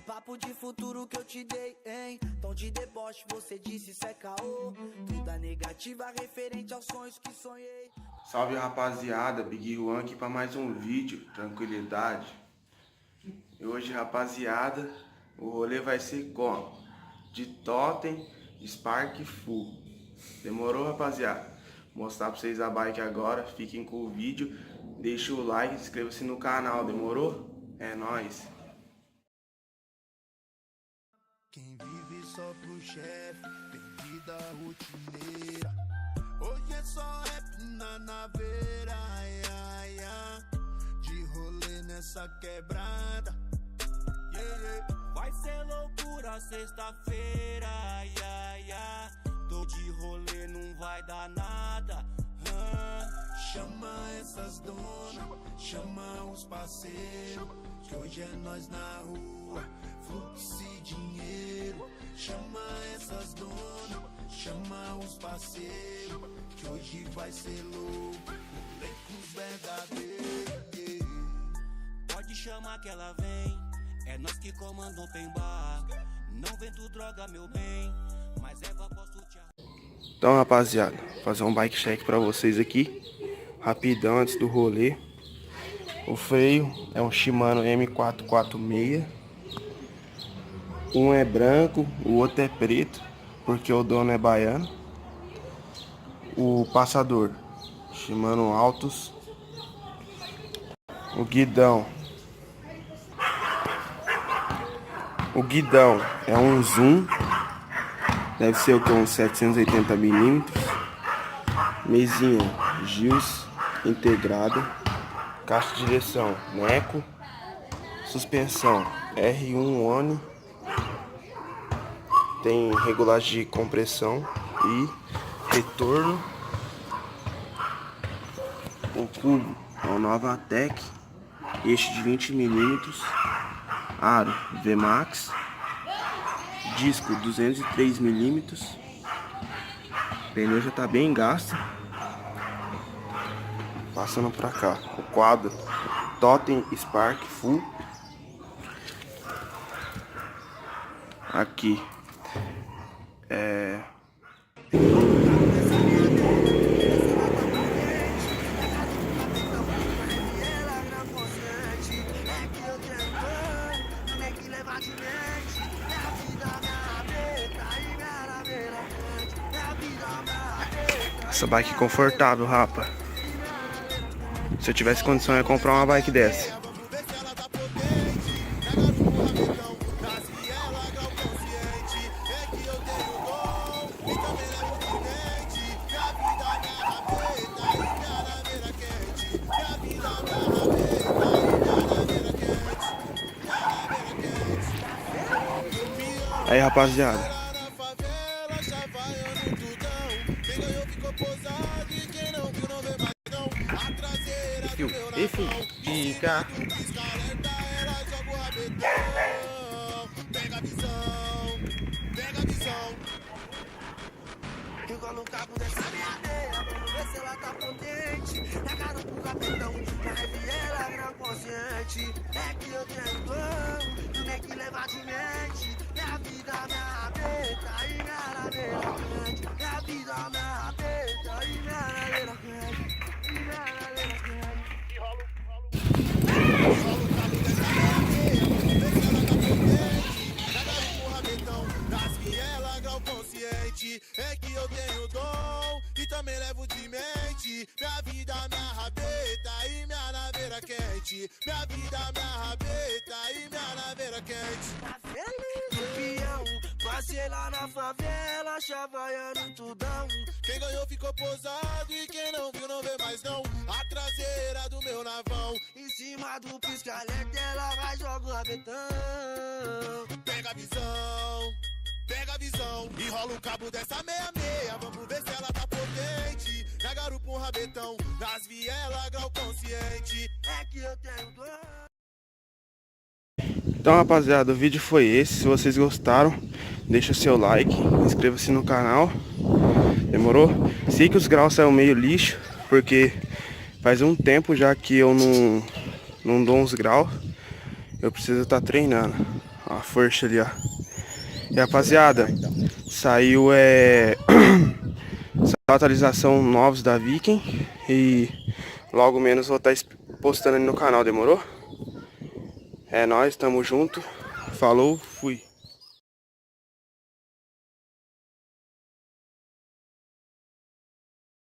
papo de futuro que eu te dei, hein? Tom de deboche, você disse isso é caô. Tudo negativa referente aos sonhos que sonhei. Salve rapaziada, Big Juan aqui para mais um vídeo, tranquilidade. E hoje rapaziada, o rolê vai ser como? De Totem, Spark Full. Demorou rapaziada? Vou mostrar pra vocês a bike agora, fiquem com o vídeo. Deixa o like, inscreva-se no canal, demorou? É nóis! Quem vive só pro chefe, tem vida rotineira. Hoje é só rap na naveira, ai, ai, ai. De rolê nessa quebrada, yeah, yeah. Vai ser loucura sexta-feira, ai, ai, ai. Tô de rolê, não vai dar nada. Chama essas donas, chama os parceiros, que hoje é nós na rua, fluxo e dinheiro. Chama essas donas, chama os parceiros, que hoje vai ser louco, rolê com os verdadeiros. Pode chamar que ela vem, é nós que comanda o open bar. Não vendo droga, meu bem, mas Eva posso te... Então rapaziada, vou fazer um bike check pra vocês aqui, rapidão antes do rolê. O freio é um Shimano M446. Um é branco, o outro é preto, porque o dono é baiano. O passador, Shimano Altus. O guidão é um Zoom. Deve ser o que? Uns 780 mm. Mesinha Gils integrada. Caixa de direção Neco. Suspensão R1 One. Tem regulagem de compressão e retorno. O cubo é o Novatec. Eixo de 20 mm. Aro VMAX. Disco 203 mm. Pneu já tá bem gasto. Passando pra cá, o quadro Totem Spark Full. Aqui essa bike confortável, rapa. Se eu tivesse condição, eu ia comprar uma bike dessa. Aí rapaziada, fica. Pega a visão, pega a visão. Enrola o cabo dessa meia, vamos ver se ela tá potente. Pegaram pro capitão, mas ela é consciente. É que eu tenho dom, não é que levar de mente. Minha vida, minha rabeta e minha ladeira grande. Minha vida, minha rabeta e minha ladeira grande. E minha ladeira grande. Enrola o cabo dessa meia, vamos ver se ela tá potente. Pegaram pro rabetão das vielas, grau consciente. É que eu tenho dom e também levo de mente. Minha vida, minha rabeta e minha naveira quente. Minha vida, minha rabeta e minha naveira quente. Tá feliz, peão? Passei lá na favela, chavaiando tudão. Quem ganhou ficou posado e quem não viu não vê mais não. A traseira do meu navão, em cima do pisca-alerta, ela vai jogar o rabetão. Pega a visão, pega a visão. Enrola o cabo dessa meia-meia, vamos ver se ela tá potente. Na garupa um rabetão, das vielas, grau consciente. É que eu tenho dor. Então rapaziada, o vídeo foi esse. Se vocês gostaram, deixa o seu like, inscreva-se no canal. Demorou? Sei que os graus saiu meio lixo, porque faz um tempo já que eu não dou uns graus. Eu preciso estar treinando. Ó, a força ali, ó. E rapaziada, saiu atualização novos da Viking. E logo menos vou estar postando ali no canal, demorou? É nóis, tamo junto. Falou, fui.